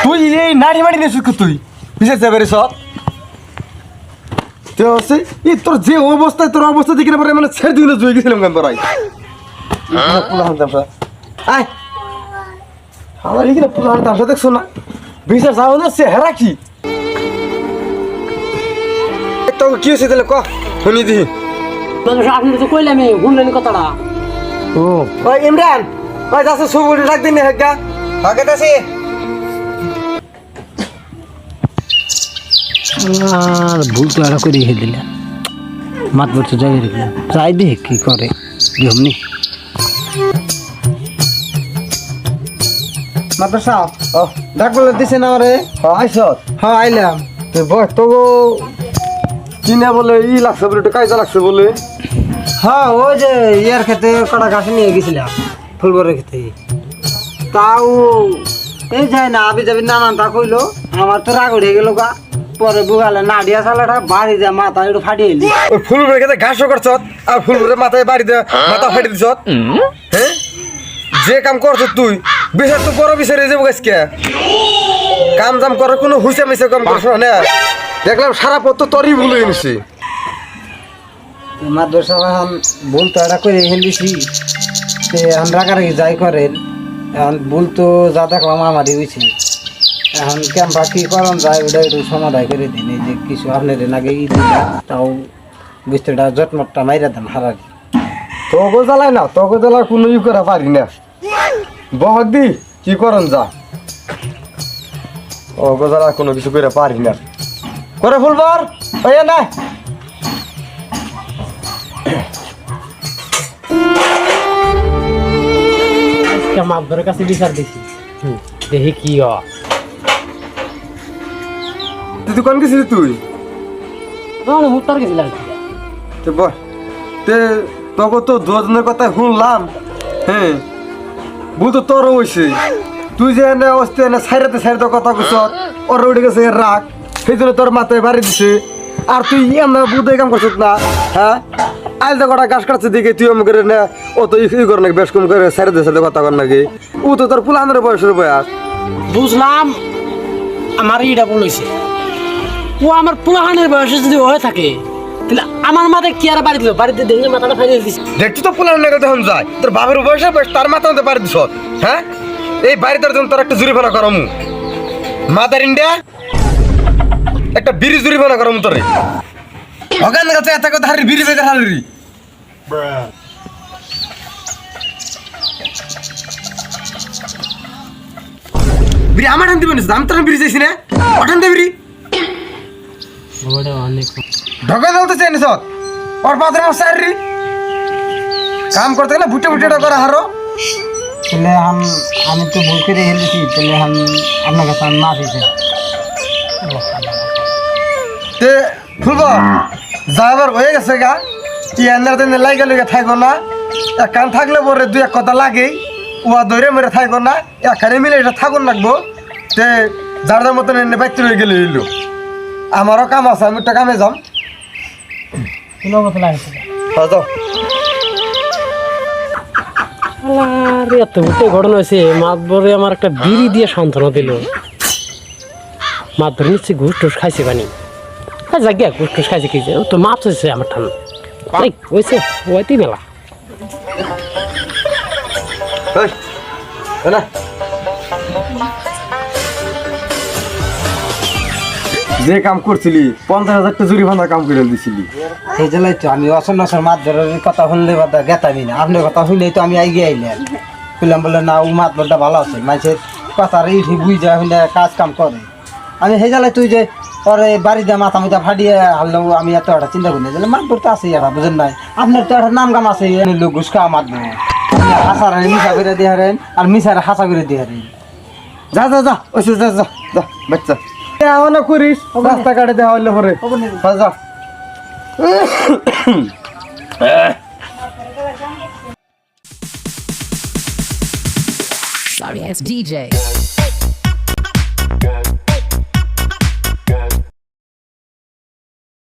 তুই এই নাড়ি মাড়ি নিয়ে শুক তুই বিশেষ যাবে সব তোর যে অবস্থায় তোর অবস্থা দেখে পরে মানে ছেড়ে দিলে জুয়ে গেছিলাম কেন তোরাই আমার এখানে পুরান তামসা দেখছো না বিচার যাও না চেহারা কি তোকে কি হয়েছে তাহলে ক শুনি দিহি আপনি তো কইলাম শুনলেন কথাটা ও ওই ইমরান ওই যাচ্ছে সুবুড়ি ডাক দিন হেগা আগে তাছি আর ভুল তো আর করে রেখে দিলাম মাত বলতে যাই রেখে যাই দেখে কি করে যেমনি মাত্র সাপ ও ডাক বলে দিছে না রে আইস হ্যাঁ আইলাম বস তো কিনে বলে ই লাগছে বলে একটু কায়দা লাগছে বলে হ্যাঁ ওই যে ইয়ার খেতে কটা ঘাস নিয়ে গেছিলাম ফুলবরের খেতে তাও এই যায় না আবি যাবি নানানটা কইলো আমার তো রাগ উঠে গেল গা পরে বুগালে নাডিয়া চালাটা বাড়ি যা মাথা একটু ফাটিয়ে এলি ওই ফুলবরের খেতে ঘাসও করছ আর ফুলবরের মাথায় বাড়ি দে মাথা ফাটি দিছ হ্যাঁ যে কাম করছ তুই বিচার তো বড় বিচারে যাবো আজকে কাম জাম করার কোনো হুসে মিশে কাম করছ না দেখলাম সারা পথ তো তোরই ভুল হয়ে নিছি মাদ্রাসা এখন ভুল তো এটা করে রেখে দিছি এখন রাগারাগি যাই করেন এখন ভুল তো যা দেখলাম আমারই হয়েছে এখন ক্যাম্পা কি করন যায় ওটা একটু সমাধান করে দিন এই যে কিছু আপনার আগে ই দিলাম তাও বুঝতেটা জটমটটা মাইরা দেন হারারি তোকে জ্বালাই না তোকে জ্বালা কোনো ই করা পারি না বহক দি কি করন যা ও জ্বালা কোনো কিছু করে পারি না করে ফুলবার ওই না মাধ্যমের কাছে বিচার দিছি দেখি কি তুই কোন গেছিলি তুই উত্তর গেছিলাম তো বল তে তোকে তো দুজনের কথা শুনলাম হ্যাঁ ভুল তো তোরও হয়েছে তুই যে এনে অস্তে এনে সাইরাতে কথা কুছ ওর উঠে গেছে রাগ সেই জন্য তোর মাথায় বাড়ি দিছে আর তুই এমন বুধে কাম করছিস না হ্যাঁ আজ তো কটা গাছ কাটছে দিকে তুই অমুক করে না ও তো ই করে নাকি বেশ কম করে সাইরাতে কথা কর নাকি ও তো তোর পুলানের বয়সের বয়স বুঝলাম আমার ইটা বলেছে ও আমার পুরাহানের বয়সে যদি হয়ে থাকে তাহলে আমার মাথায় কি আর বাড়ি দিল বাড়িতে দেখে মাথাটা ফেলে দিচ্ছে দেখছি তো পুলানের নাকি তখন যায় তোর বাপের বয়সে বয়স তার মাথা মধ্যে বাড়ি দিস হ্যাঁ এই বাড়িতে তোর একটা জুরিফানা করমু মাদার ইন্ডিয়া একটা বিড়ি জুরিফানা করমু তোরে ওখান কাছে এত কথা হারি বিড়ি বেকার হারি বিড়ি আমার হান দিবেন আমি তোর বিড়ি চাইছি না ওঠান দে বিড়ি ঢকা দাও তো চাই না সব ওর পাত্রে আমার সারি কাম করতে গেলে ভুটে করা হারো তাহলে আমি তো ভুল করে হেলেছি তাহলে আপনার কাছে আমি মাফ হয়েছে তে ফুলব যাবার হয়ে গেছে গা কি এনার দিন লাগে লেগে থাকবো না কান থাকলে পরে দুই এক কথা লাগেই উহা ধরে মেরে থাকবো না এখানে মিলে এটা থাকুন লাগবো তে যার যার মতন এনে বাইতে রয়ে গেলে হইলো আমারও কাম আছে আমি একটা কামে যাম কোনো কথা লাগছে যাও এত বুঝতে ঘটনা হয়েছে মাতবরে আমার একটা বিড়ি দিয়ে সান্ত্বনা দিল মাতবর নিশ্চয়ই ঘুষ টুস খাইছে বানি জায়গা ঘুষ টুস খাইছে কি তো মাছ হয়েছে আমার ঠান হয়েছে ওইতেই মেলা যে কাম করছিলি 50,000 টাকা জরিমানা কাম করে দিছিলি সেই জন্যই তো আমি অসল নসল মাছ ধরার কথা শুনলে কথা গেতামি না আপনার কথা শুনলেই তো আমি আইগে আইলাম বললাম বলে না ও মাছ ধরটা ভালো আছে মাছের কথা রেখে বুঝ যায় শুনে কাজ কাম করে আমি সেই জ্বালাই তুই যে পরে বাড়িতে মাথা মাথা ফাটিয়ে হারলেও আমি এত একটা চিন্তা করি না মাছ ধরতে আছে এটা বুঝেন নাই আপনার তো একটা নাম গাম আছে লোক ঘুষ খাওয়া মাছ ধরে হাসা মিশা করে দিয়ে হারেন আর মিশার হাসা করে দিয়ে হারেন যা যা যা ওই যা যা যা বাচ্চা না করিস রাস্তা কাটে দেওয়া হইলে পরে যা Sorry, it's DJ.